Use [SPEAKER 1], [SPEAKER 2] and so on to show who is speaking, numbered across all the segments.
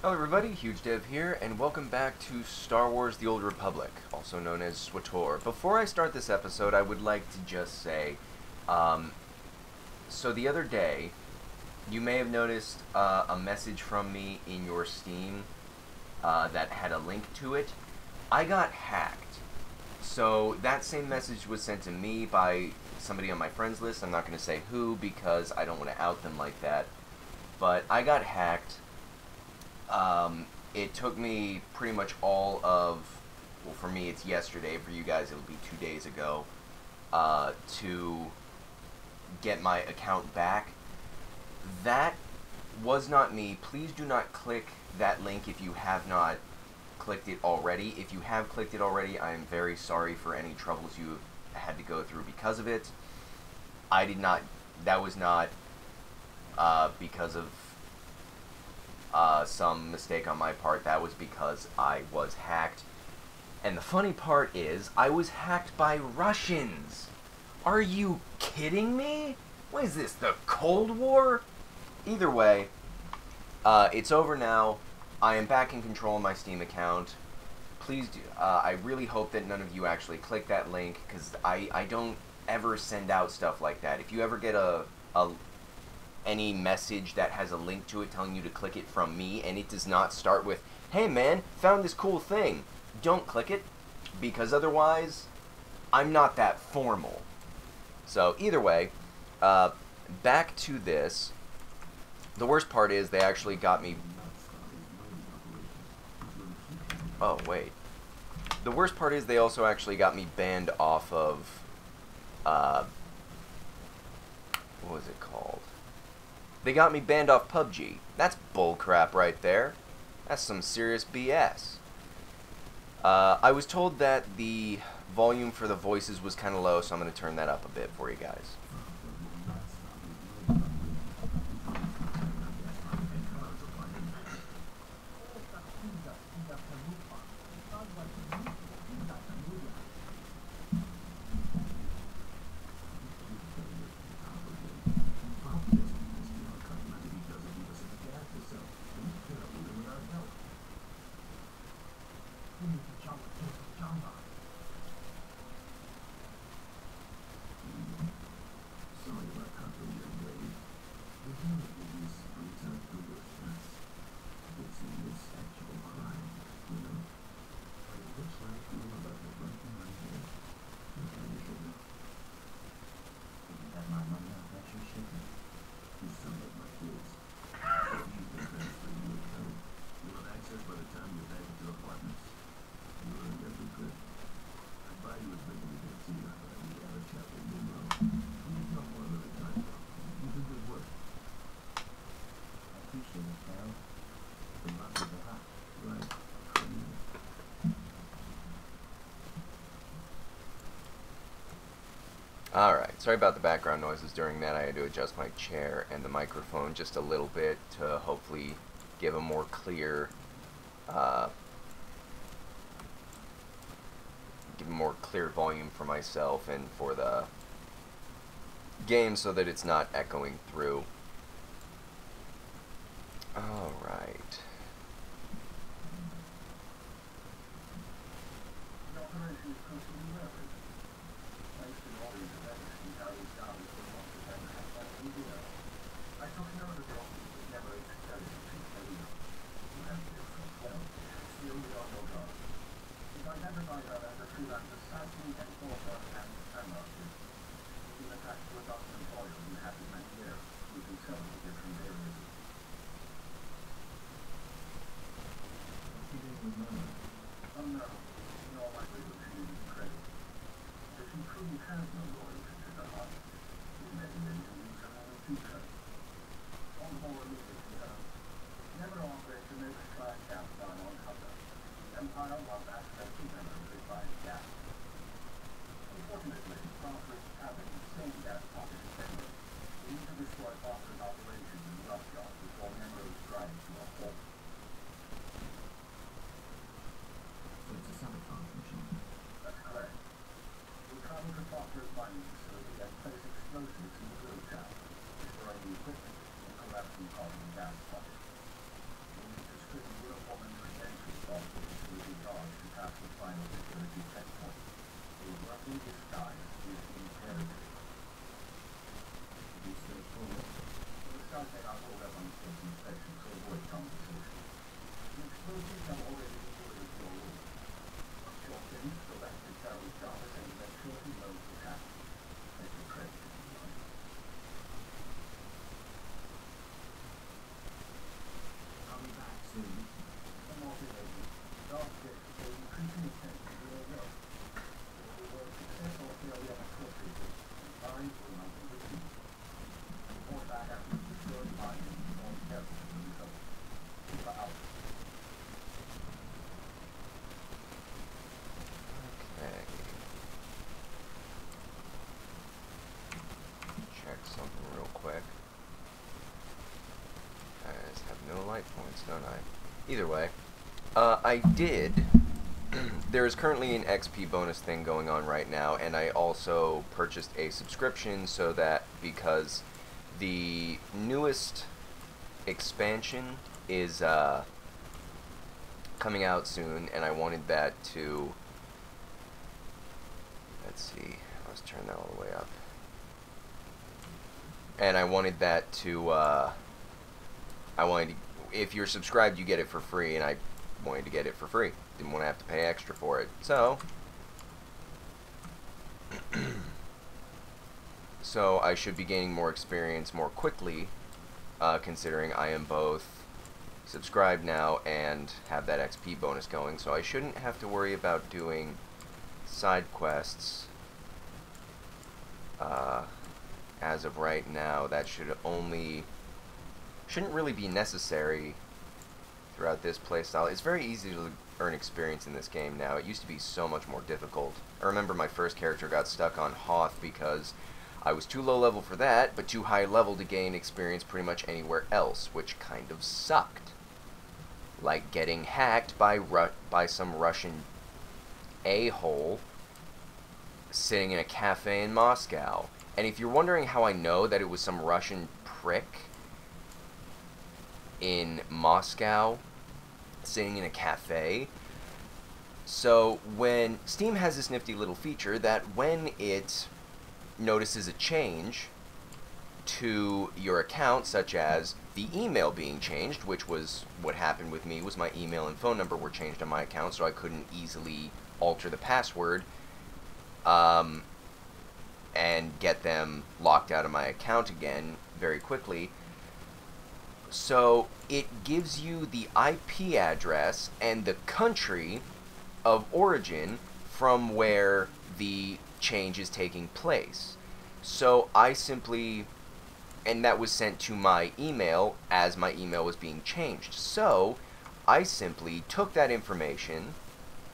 [SPEAKER 1] Hello everybody, Huge Dev here, and welcome back to Star Wars The Old Republic, also known as SWTOR. Before I start this episode, I would like to just say, so the other day, you may have noticed a message from me in your Steam that had a link to it. I got hacked. So that same message was sent to me by somebody on my friends list. I'm not going to say who because I don't want to out them like that. But I got hacked. It took me pretty much all of, well, for me it's yesterday, for you guys it'll be 2 days ago, to get my account back. That was not me. Please do not click that link if you have not clicked it already. If you have clicked it already, I am very sorry for any troubles you have had to go through because of it. I did not, that was not because of some mistake on my part. That was because I was hacked. And the funny part is, I was hacked by Russians. Are you kidding me? What is this, the Cold War? Either way, it's over now. I am back in control of my Steam account. Please do, I really hope that none of you actually click that link, because I don't ever send out stuff like that. If you ever get any message that has a link to it telling you to click it from me, and it does not start with, hey man, found this cool thing, don't click it, because otherwise, I'm not that formal. So, either way, back to this. The worst part is they actually got me... Oh, wait. The worst part is they also actually got me banned off of... what was it called? They got me banned off PUBG. That's bullcrap right there. That's some serious BS. I was told that the volume for the voices was kind of low, so I'm going to turn that up a bit for you guys. Alright, sorry about the background noises during that. I had to adjust my chair and the microphone just a little bit to hopefully give a more clear, volume for myself and for the game so that it's not echoing through. Alright.
[SPEAKER 2] Destroying the equipment and collapsing carbon gas pockets. We need to strip
[SPEAKER 1] Something real quick. I just have no light points, don't I? Either way, I did. There is currently an XP bonus thing going on right now, and I also purchased a subscription so that because the newest expansion is coming out soon, and I wanted that to. Let's see. Let's turn that all the way up. And I wanted that to, if you're subscribed, you get it for free, and I wanted to get it for free. Didn't want to have to pay extra for it. So, so I should be gaining more experience more quickly, considering I am both subscribed now and have that XP bonus going, so I shouldn't have to worry about doing side quests. As of right now, that shouldn't really be necessary throughout this playstyle. It's very easy to earn experience in this game now. It used to be so much more difficult. I remember my first character got stuck on Hoth because I was too low level for that, but too high level to gain experience pretty much anywhere else, which kind of sucked. Like getting hacked by some Russian a-hole sitting in a cafe in Moscow. And if you're wondering how I know that it was some Russian prick in Moscow sitting in a cafe, so when Steam has this nifty little feature that when it notices a change to your account, such as the email being changed, which was what happened with me, was my email and phone number were changed on my account, so I couldn't easily alter the password, and get them locked out of my account again very quickly. So it gives you the IP address and the country of origin from where the change is taking place. So I simply, and that was sent to my email as my email was being changed. So I simply took that information,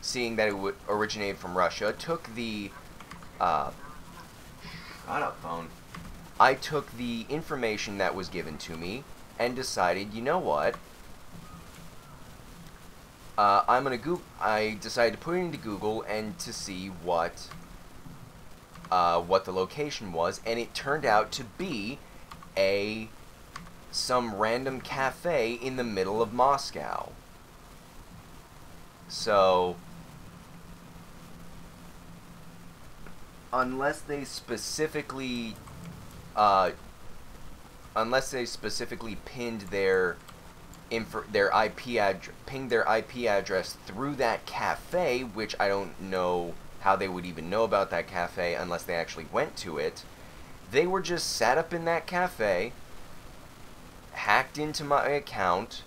[SPEAKER 1] seeing that it would originate from Russia, took the shut up, phone. I took the information that was given to me and decided, you know what? I decided to put it into Google and to see what the location was, and it turned out to be some random cafe in the middle of Moscow. So unless they specifically pinned their IP address through that cafe, which I don't know how they would even know about that cafe unless they actually went to it. They were just sat up in that cafe, hacked into my account,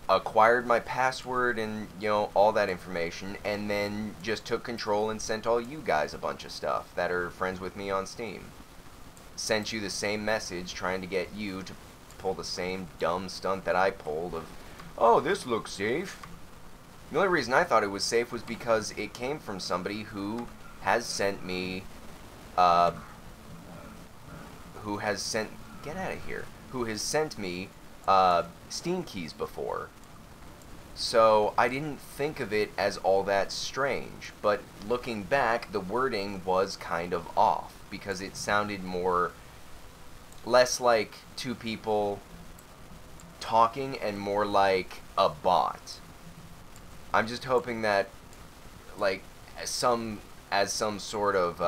[SPEAKER 1] acquired my password and, you know, all that information, and then just took control and sent all you guys a bunch of stuff that are friends with me on Steam. Sent you the same message trying to get you to pull the same dumb stunt that I pulled of, oh, this looks safe. The only reason I thought it was safe was because it came from somebody who has sent me, who has sent me Steam keys before. So I didn't think of it as all that strange, but looking back, the wording was kind of off because it sounded less like two people talking and more like a bot. I'm just hoping that, like, some sort of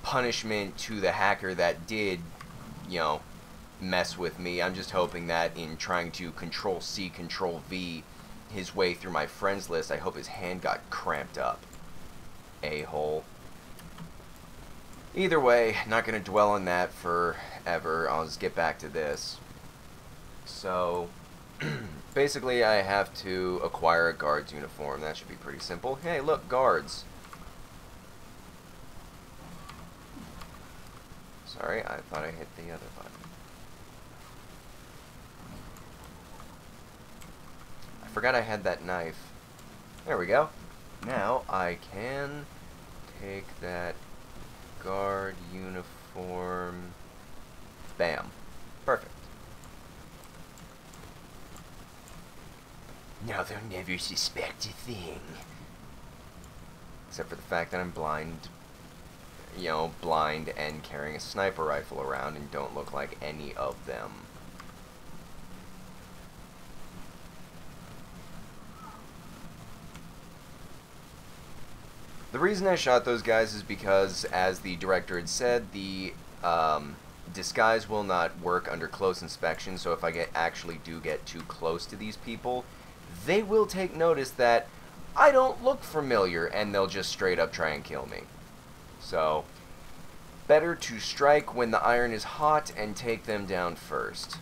[SPEAKER 1] punishment to the hacker that did, you know, mess with me. I'm just hoping that in trying to Control-C, Control-V his way through my friends list, I hope his hand got cramped up. A-hole. Either way, not going to dwell on that forever. I'll just get back to this. So, basically I have to acquire a guard's uniform. That should be pretty simple. Hey, look, guards. Sorry, I thought I hit the other button. I forgot I had that knife. There we go. Now I can take that guard uniform. Bam. Perfect. Now they'll never suspect a thing. Except for the fact that I'm blind. You know, blind and carrying a sniper rifle around and don't look like any of them. The reason I shot those guys is because, as the director had said, the disguise will not work under close inspection, so if I actually do get too close to these people, they will take notice that I don't look familiar, and they'll just straight up try and kill me. So, better to strike when the iron is hot and take them down first.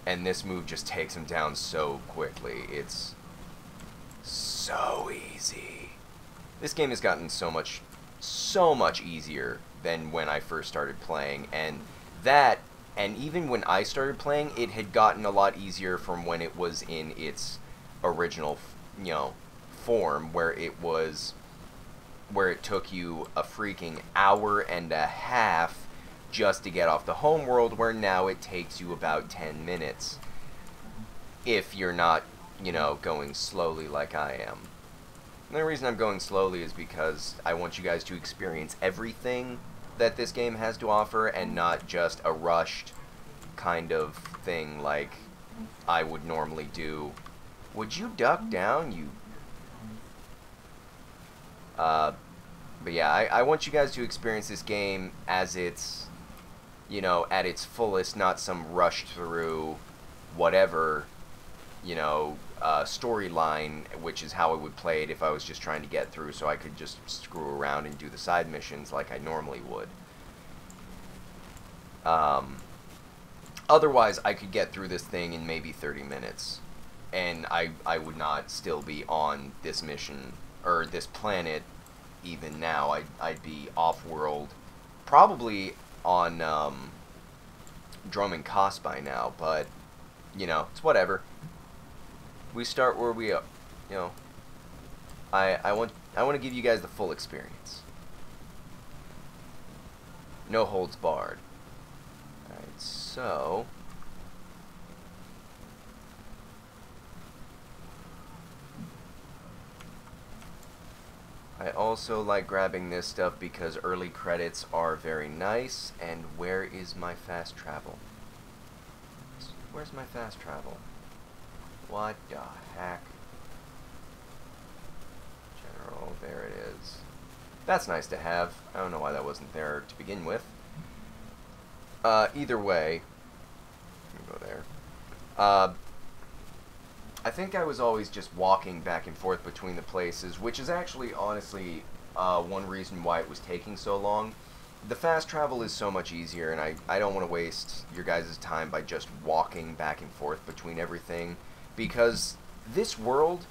[SPEAKER 1] And this move just takes them down so quickly. It's so easy. This game has gotten so much easier than when I first started playing, and even when I started playing, it had gotten a lot easier from when it was in its original, you know, form, where it took you a freaking hour and a half just to get off the home world, where now it takes you about 10 minutes. If you're not, you know, going slowly like I am. And the reason I'm going slowly is because I want you guys to experience everything that this game has to offer, and not just a rushed kind of thing like I would normally do. Would you duck down, you... But yeah, I want you guys to experience this game as it's, you know, at its fullest, not some rushed through whatever, you know, storyline, which is how I would play it if I was just trying to get through, so I could just screw around and do the side missions like I normally would. Otherwise, I could get through this thing in maybe 30 minutes, and I would not still be on this mission, or this planet, even now. I'd be off-world, probably on Drum and Koss by now, but, you know, it's whatever. We start where we are, you know. I want to give you guys the full experience. No holds barred. Alright, so I also like grabbing this stuff because early credits are very nice. And where is my fast travel? Where's my fast travel? What the heck? General, there it is. That's nice to have. I don't know why that wasn't there to begin with. Either way, let me go there. I think I was always just walking back and forth between the places, which is actually, honestly, one reason why it was taking so long. The fast travel is so much easier, and I don't want to waste your guys' time by just walking back and forth between everything. Because this world,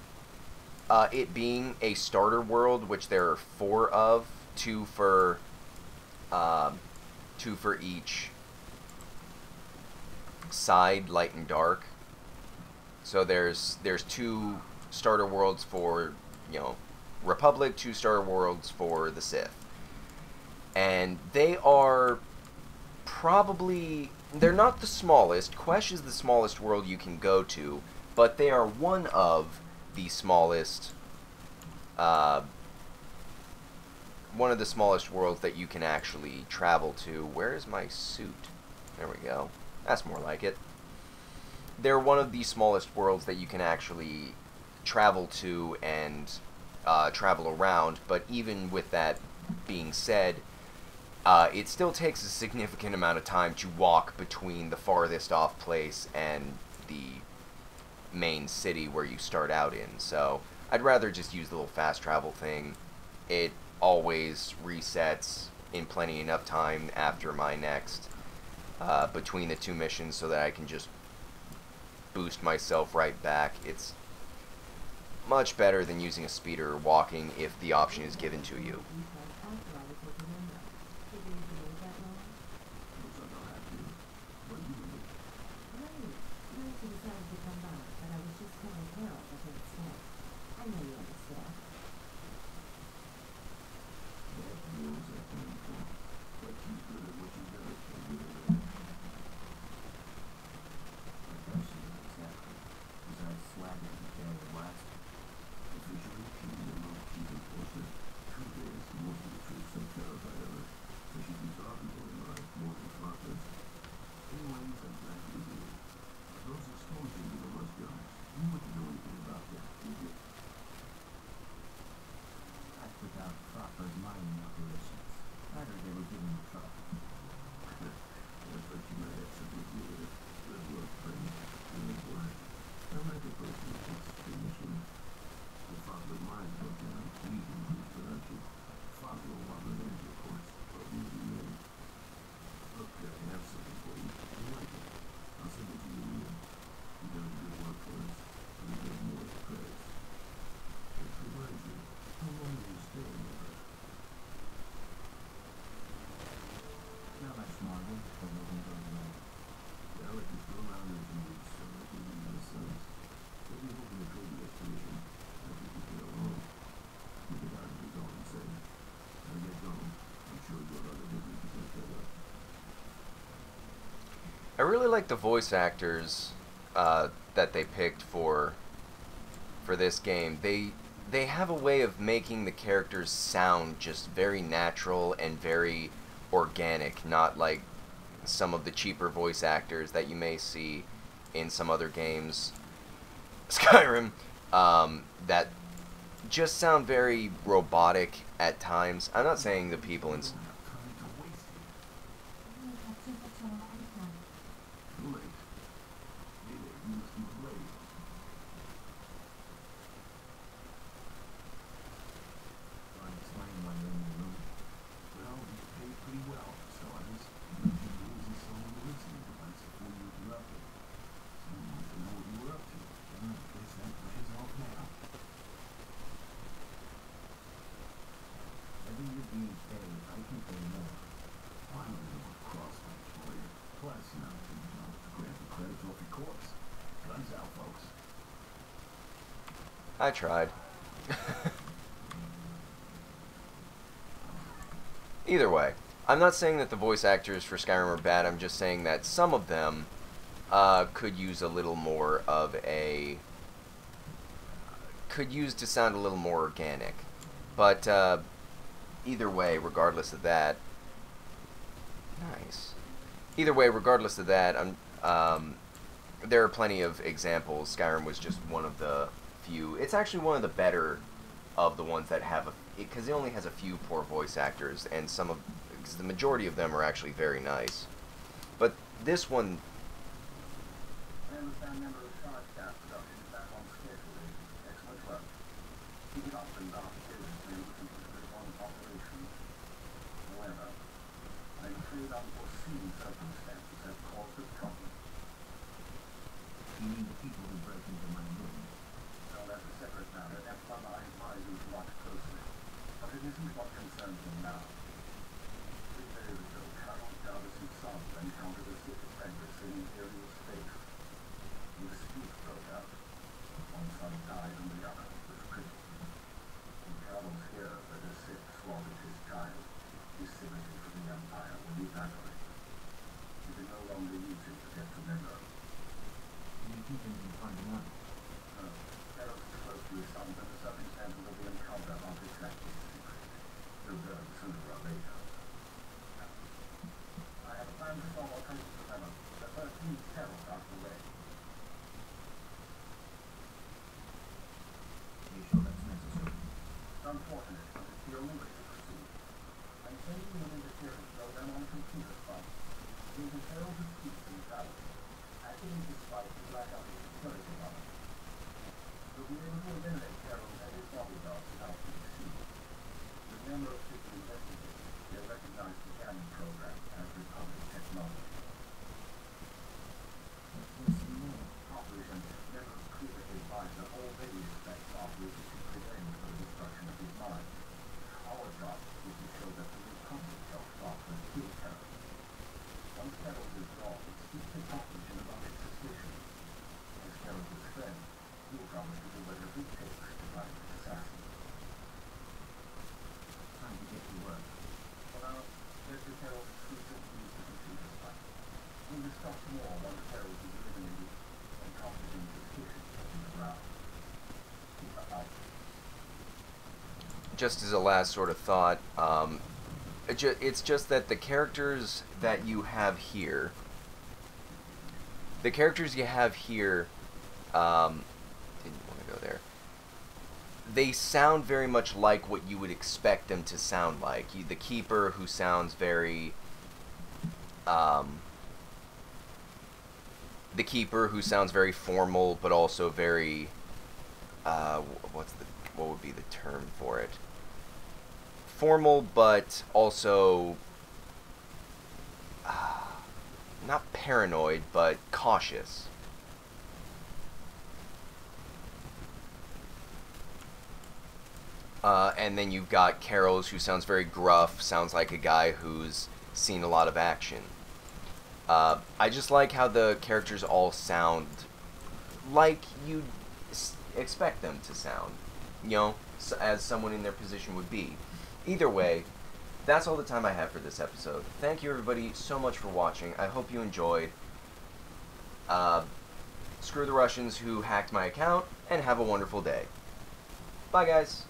[SPEAKER 1] it being a starter world, which there are 4 of, 2 for each side, light and dark. So there's 2 starter worlds for, you know, Republic, 2 starter worlds for the Sith. And they are probably, they're not the smallest. Quesh is the smallest world you can go to, but they are one of the smallest, worlds that you can actually travel to. Where is my suit? There we go. That's more like it. They're one of the smallest worlds that you can actually travel to and travel around, but even with that being said, it still takes a significant amount of time to walk between the farthest off place and the main city where you start out in. So I'd rather just use the little fast travel thing. It always resets in plenty enough time after my next between the two missions so that I can just boost myself right back. It's much better than using a speeder or walking if the option is given to you. I really like the voice actors that they picked for this game. They have a way of making the characters sound just very natural and very organic, not like some of the cheaper voice actors that you may see in some other games, Skyrim, that just sound very robotic at times. I'm not saying the people in I tried. Either way, I'm not saying that the voice actors for Skyrim are bad, I'm just saying that some of them could use a little more of a... could use to sound a little more organic. But either way, regardless of that... Nice. Either way, regardless of that, there are plenty of examples. Skyrim was just one of the few. It's actually one of the better of the ones that have because it only has a few poor voice actors, and because the majority of them are actually very nice. But this one.
[SPEAKER 2] I understand member of Shark Gas production is back on schedule. Excellent work. Keep it up and down seriously and looking for good one operation. However, I'm afraid unforeseen circumstances have caused a problem. You mean the people who broke into my room? No, that's a separate matter. That's one I advise you to watch closely. But it isn't what concerns me now. 3 days ago, Colonel Jarvis's son encountered a sick apprentice in Imperial space. A dispute broke out. One son died and the other was critical. When Carol's hear that a sick slaughtered his child, his sympathy for the Empire will evaporate. He can no longer use it to get to Mendo. Can you keep him from finding out? No. Carol's is close to his son, but the circumstances of the encounter aren't exactly secret. He'll learn sooner or later. I have a plan to solve our crisis dilemma, but first we need Carol out of the way. Are you sure that's necessary? It's unfortunate, but it's the only way to proceed. Training an interference program on a computer spot. There's a herald of peace in travel. Activating the spike to black out the security alarm. You'll be able to eliminate Harold and his bodyguards without being seen. Remember to investigate. They recognize the jamming program as Republic technology. Operation never clearly advised that already expects operators to prevent the destruction of his mind. Our job is to show that the Republic helped Doctor kill Harold. Once Harold is gone, speak to Operation about his suspicions. As Harold's friend, you promise to do whatever it takes to find the assassin. Time to get to work. For now, let's get Harold's exclusive use the computer spike. We'll discuss more once Harold is eliminated and competent suspicions in the ground. Keep an eye.
[SPEAKER 1] Just as a last sort of thought, it's just that the characters that you have here, didn't want to go there. They sound very much like what you would expect them to sound like. The Keeper, who sounds very, formal, but also very, what would be the term for it? Formal, but also not paranoid, but cautious. And then you've got Carol's, who sounds very gruff, sounds like a guy who's seen a lot of action. I just like how the characters all sound like you'd expect them to sound, you know, as someone in their position would be. Either way, that's all the time I have for this episode. Thank you everybody so much for watching. I hope you enjoyed. Screw the Russians who hacked my account, and have a wonderful day. Bye guys.